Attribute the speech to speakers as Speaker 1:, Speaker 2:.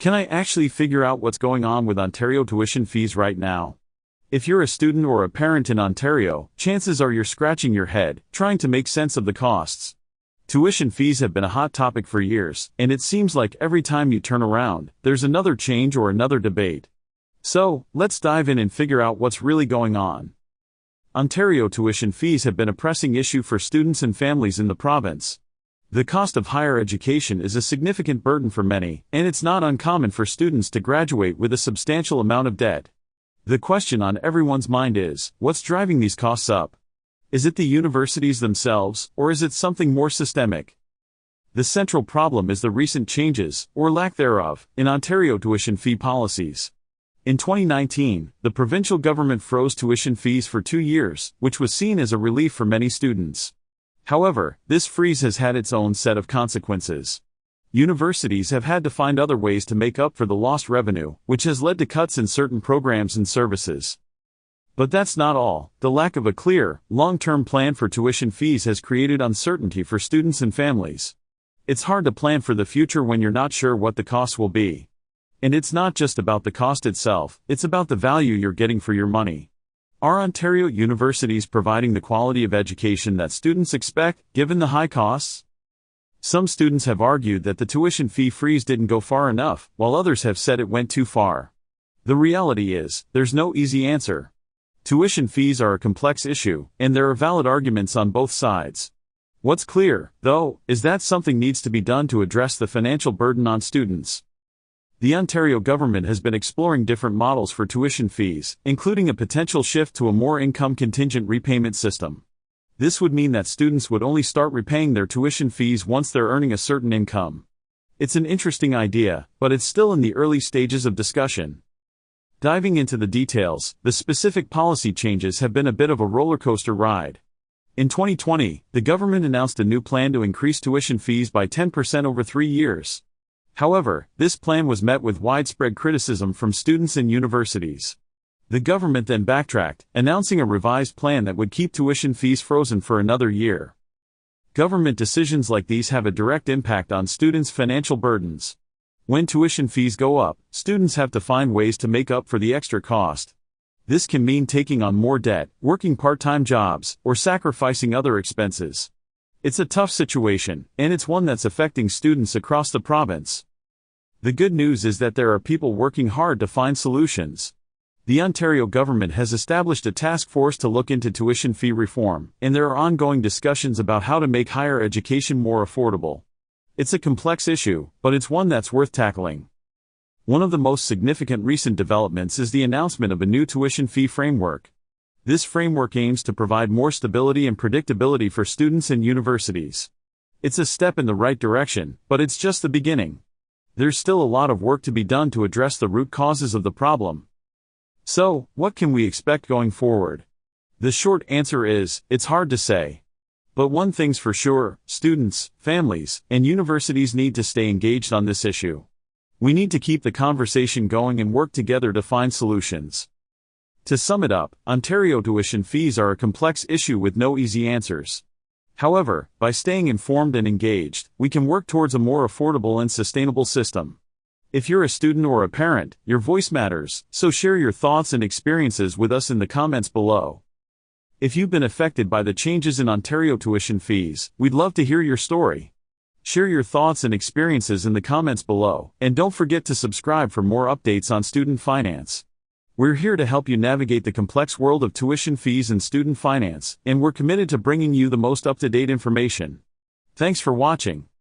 Speaker 1: Can I actually figure out what's going on with Ontario tuition fees right now? If you're a student or a parent in Ontario, chances are you're scratching your head, trying to make sense of the costs. Tuition fees have been a hot topic for years, and it seems like every time you turn around, there's another change or another debate. So, let's dive in and figure out what's really going on. Ontario tuition fees have been a pressing issue for students and families in the province. The cost of higher education is a significant burden for many, and it's not uncommon for students to graduate with a substantial amount of debt. The question on everyone's mind is, what's driving these costs up? Is it the universities themselves, or is it something more systemic? The central problem is the recent changes, or lack thereof, in Ontario tuition fee policies. In 2019, the provincial government froze tuition fees for 2 years, which was seen as a relief for many students. However, this freeze has had its own set of consequences. Universities have had to find other ways to make up for the lost revenue, which has led to cuts in certain programs and services. But that's not all. The lack of a clear, long-term plan for tuition fees has created uncertainty for students and families. It's hard to plan for the future when you're not sure what the costs will be. And it's not just about the cost itself, it's about the value you're getting for your money. Are Ontario universities providing the quality of education that students expect, given the high costs? Some students have argued that the tuition fee freeze didn't go far enough, while others have said it went too far. The reality is, there's no easy answer. Tuition fees are a complex issue, and there are valid arguments on both sides. What's clear, though, is that something needs to be done to address the financial burden on students. The Ontario government has been exploring different models for tuition fees, including a potential shift to a more income-contingent repayment system. This would mean that students would only start repaying their tuition fees once they're earning a certain income. It's an interesting idea, but it's still in the early stages of discussion. Diving into the details, the specific policy changes have been a bit of a roller coaster ride. In 2020, the government announced a new plan to increase tuition fees by 10% over 3 years. However, this plan was met with widespread criticism from students and universities. The government then backtracked, announcing a revised plan that would keep tuition fees frozen for another year. Government decisions like these have a direct impact on students' financial burdens. When tuition fees go up, students have to find ways to make up for the extra cost. This can mean taking on more debt, working part-time jobs, or sacrificing other expenses. It's a tough situation, and it's one that's affecting students across the province. The good news is that there are people working hard to find solutions. The Ontario government has established a task force to look into tuition fee reform, and there are ongoing discussions about how to make higher education more affordable. It's a complex issue, but it's one that's worth tackling. One of the most significant recent developments is the announcement of a new tuition fee framework. This framework aims to provide more stability and predictability for students and universities. It's a step in the right direction, but it's just the beginning. There's still a lot of work to be done to address the root causes of the problem. So, what can we expect going forward? The short answer is, it's hard to say. But one thing's for sure, students, families, and universities need to stay engaged on this issue. We need to keep the conversation going and work together to find solutions. To sum it up, Ontario tuition fees are a complex issue with no easy answers. However, by staying informed and engaged, we can work towards a more affordable and sustainable system. If you're a student or a parent, your voice matters, so share your thoughts and experiences with us in the comments below. If you've been affected by the changes in Ontario tuition fees, we'd love to hear your story. Share your thoughts and experiences in the comments below, and don't forget to subscribe for more updates on student finance. We're here to help you navigate the complex world of tuition fees and student finance, and we're committed to bringing you the most up-to-date information. Thanks for watching.